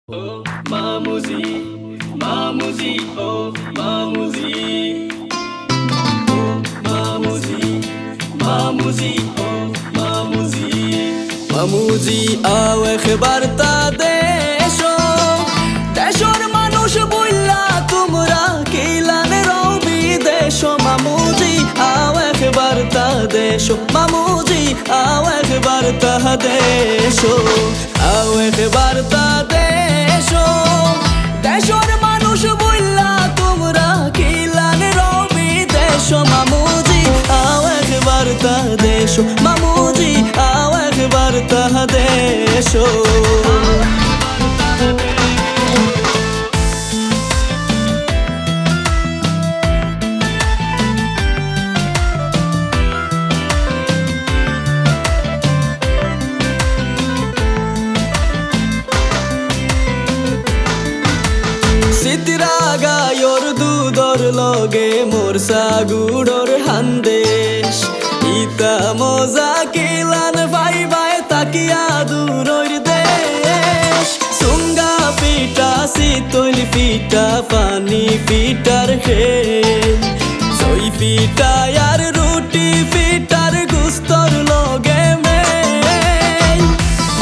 Oh, Mamuzi, Mamuzi, oh, Mamuzi. Oh, Mamuzi, Mamuzi, oh, Mamuzi. Mamuzi, আও একবার তা দেশো দেশর মানুষ বইলা তোমরা কিলানে রবি দেশো মামুজি আও একবার তা দেশো মামুজি আও একবার তা দেশো আও একবার তা দেশো দেশর মানুষ বইলা তোমরা কিলানে রবি দেশো মামুজি আও একবার তা দেশো মামুজি আও একবার তা দেশো সিতরাগায়র দুধর লগে মোর সাগুড়র হান্দেশ ইতা মজা কিলান ভাই ভাই তাকিয়া দূরর দেশ সুঙ্গা পিটা শীতল পিটা পানি পিটার খেল সই পিটা আর রুটি পিটার গুস্তর লগে মেল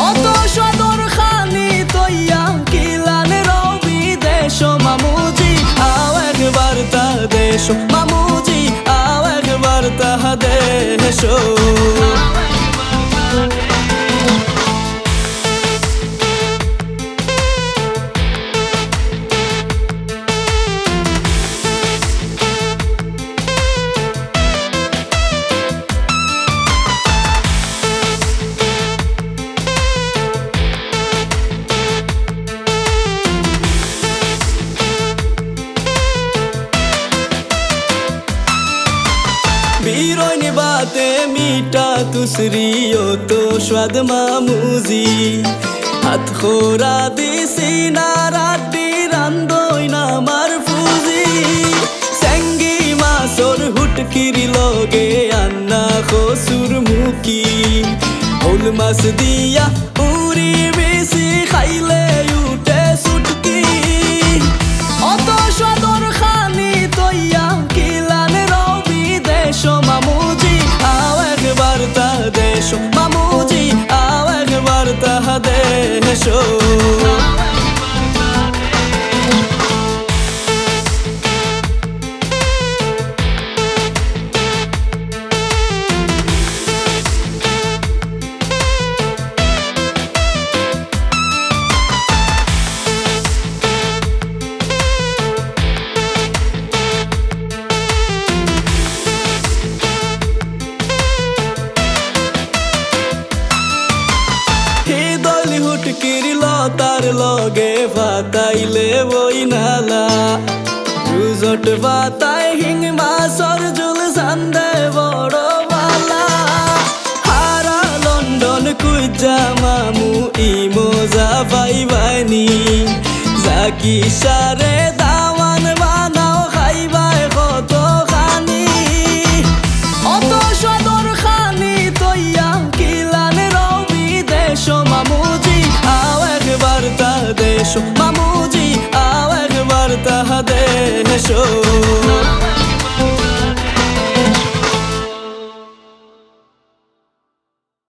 অত সদর খানি তৈয়া কিলান রবি দেশো মামুজি আও একবার তা দেশো মামুজি আও একবার তা দেশো बीरोनी बातें मीठा तुसरियो तो स्वाद मामूजी हाथ खोरा दिसी नाराटी रांदोई ना मारफूजी सेंगी मासोर हुटकिरी लोगे अन्ना खोसुर मुकी होल मास दिया उरी बेसी खाइले उठे सुटकी অত সদর খানি তৈয়া কিলানে রবি দেশো মামুজি আও একবার তা দেশো মামুজি আও একবার তা দেশো তার লগে ভাতাইলে বই নালা রুজট ভাতাই হিং মাছর জুল সান্দে বড় বালা হারা লন্ডন কুইজা মামু ই মজা পাইবানি জাকি সারে